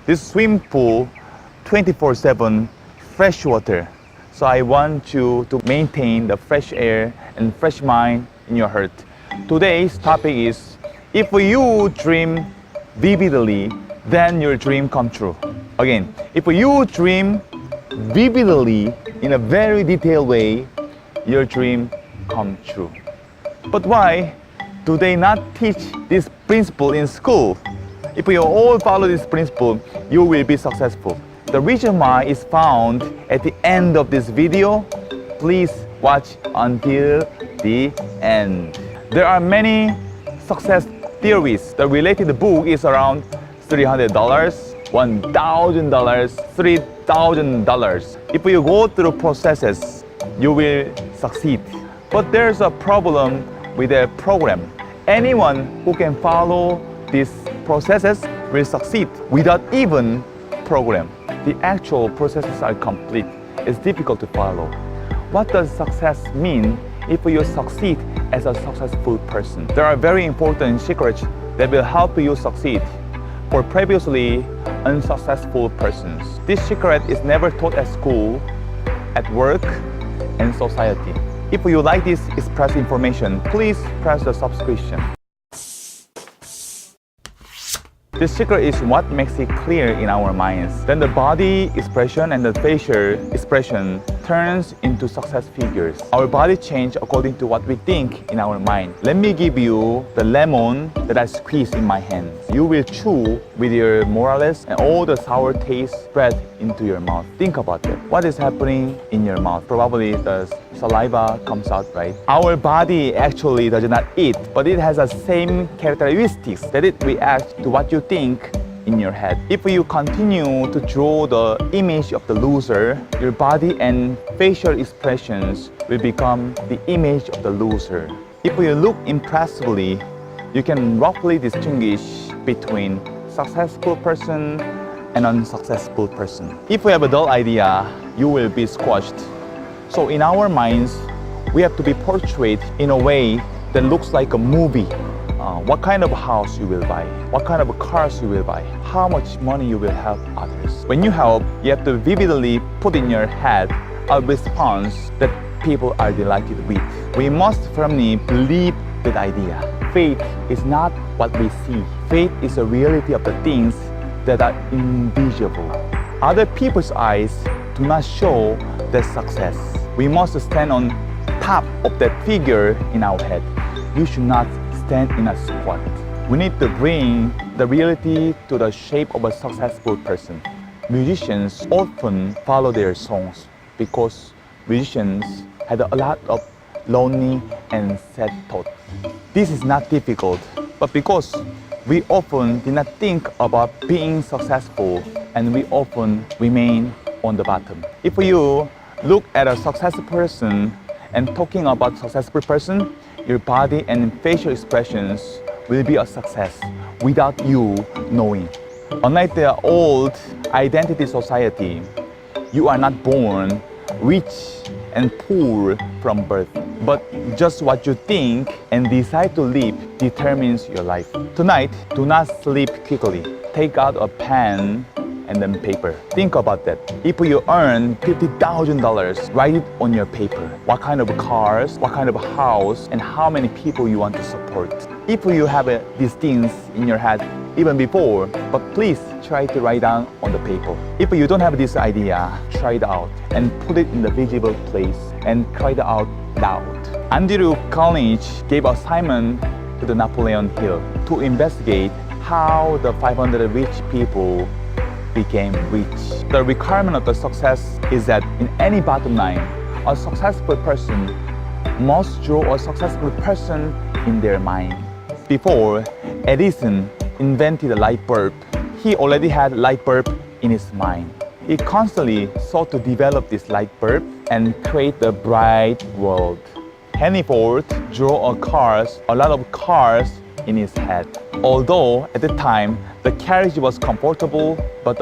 This swim pool 24/7 fresh water. So I want you to maintain the fresh air and fresh mind in your heart. Today's topic is, if you dream vividly, then your dream come true. Again, if you dream vividly in a very detailed way, your dream come true. But why do they not teach this principle in school? If you all follow this principle, you will be successful. The reason why is found at the end of this video. Please watch until the end. There are many success theories. The related book is around $300, $1,000, $3,000. If you go through processes, you will succeed. But there's a problem with the program. Anyone who can follow these processes will succeed without even program. The actual processes are complete. It's difficult to follow. What does success mean if you succeed as a successful person? There are very important secrets that will help you succeed for previously unsuccessful persons. This secret is never taught at school, at work, and society. If you like this express information, please press the subscription. This secret is what makes it clear in our minds. Then the body expression and the facial expression turns into success figures. Our body change according to what we think in our mind. Let me give you the lemon that I squeeze in my hands. You will chew with your morales and all the sour taste spread into your mouth. Think about it. What is happening in your mouth? Probably the saliva comes out, right? Our body actually does not eat, but it has the same characteristics that it reacts to what you think in your head. If you continue to draw the image of the loser, your body and facial expressions will become the image of the loser. If you look impressively, you can roughly distinguish between successful person and unsuccessful person. If you have a dull idea, you will be squashed. So in our minds, we have to be portrayed in a way that looks like a movie. What kind of house you will buy, what kind of cars you will buy, how much money you will help others. When you help, you have to vividly put in your head a response that people are delighted with. We must firmly believe that idea. Faith is not what we see. Faith is the reality of the things that are invisible. Other people's eyes do not show their success. We must stand on top of that figure in our head. You should not stand in a squat. We need to bring the reality to the shape of a successful person. Musicians often follow their songs because musicians had a lot of lonely and sad thoughts. This is not difficult, but because we often did not think about being successful and we often remain on the bottom. If you look at a successful person and talking about successful person, your body and facial expressions will be a success without you knowing. Unlike the old identity society, you are not born rich and poor from birth, but just what you think and decide to live determines your life. Tonight, do not sleep quickly. Take out a pen and then paper. Think about that. If you earn $50,000, write it on your paper. What kind of cars, what kind of house, and how many people you want to support. If you have these things in your head even before, but please try to write down on the paper. If you don't have this idea, try it out and put it in the visible place and try it out loud. Andrew Carnegie gave assignment to the Napoleon Hill to investigate how the 500 rich people became rich. The requirement of the success is that in any bottom line, a successful person must draw a successful person in their mind. Before Edison invented the light bulb, he already had light bulb in his mind. He constantly sought to develop this light bulb and create the bright world. Henry Ford drew a lot of cars in his head. Although at the time the carriage was comfortable, but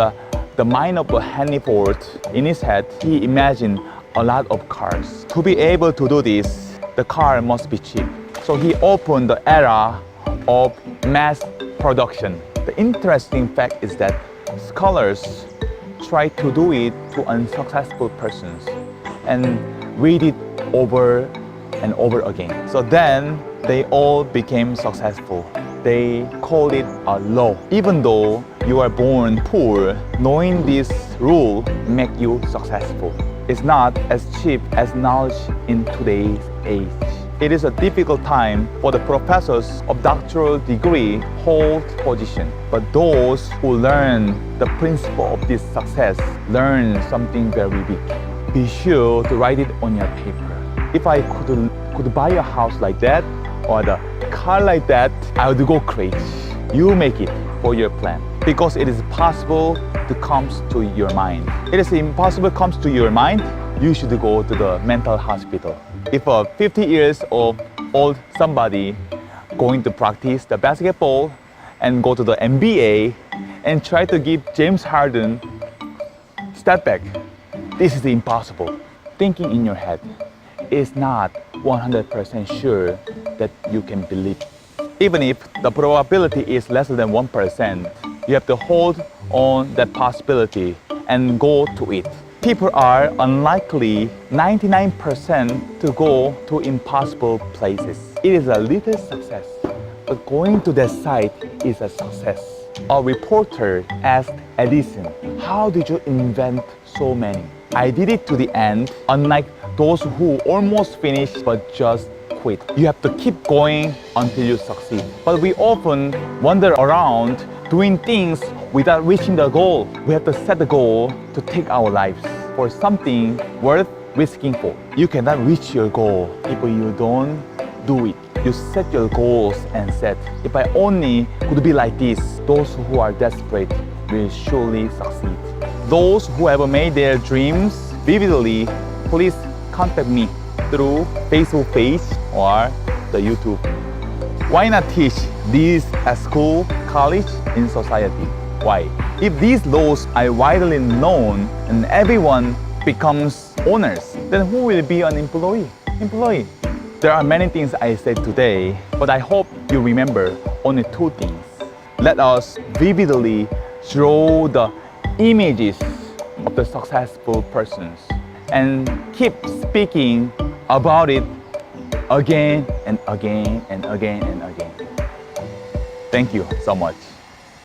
the mind of Henry Ford, in his head, he imagined a lot of cars. To be able to do this, the car must be cheap. So he opened the era of mass production. The interesting fact is that scholars try to do it to unsuccessful persons and read it over and over again. So then they all became successful. They call it a law. Even though you are born poor, knowing this rule make you successful. It's not as cheap as knowledge in today's age. It is a difficult time for the professors of doctoral degree hold position. But those who learn the principle of this success learn something very big. Be sure to write it on your paper. If I could buy a house like that or the car like that, I would go crazy. You make it for your plan because it is possible to come to your mind. It is impossible comes to your mind, you should go to the mental hospital. If a 50 years old somebody going to practice the basketball and go to the NBA and try to give James Harden step back, this is impossible. Thinking in your head is not 100% sure that you can believe. Even if the probability is less than 1%, you have to hold on that possibility and go to it. People are unlikely 99% to go to impossible places. It is a little success, but going to that site is a success. A reporter asked Edison, "How did you invent so many?" "I did it to the end, unlike those who almost finished but just quit." You have to keep going until you succeed. But we often wander around doing things without reaching the goal. We have to set the goal to take our lives for something worth risking for. You cannot reach your goal if you don't do it. You set your goals and said, if I only could be like this, those who are desperate will surely succeed. Those who have made their dreams vividly, please contact me through Facebook page or the YouTube. Why not teach these at school, college, in society? Why? If these laws are widely known and everyone becomes owners, then who will be an employee? There are many things I said today, but I hope you remember only two things. Let us vividly draw the images of the successful persons and keep speaking about it again and again and again and again. Thank you so much.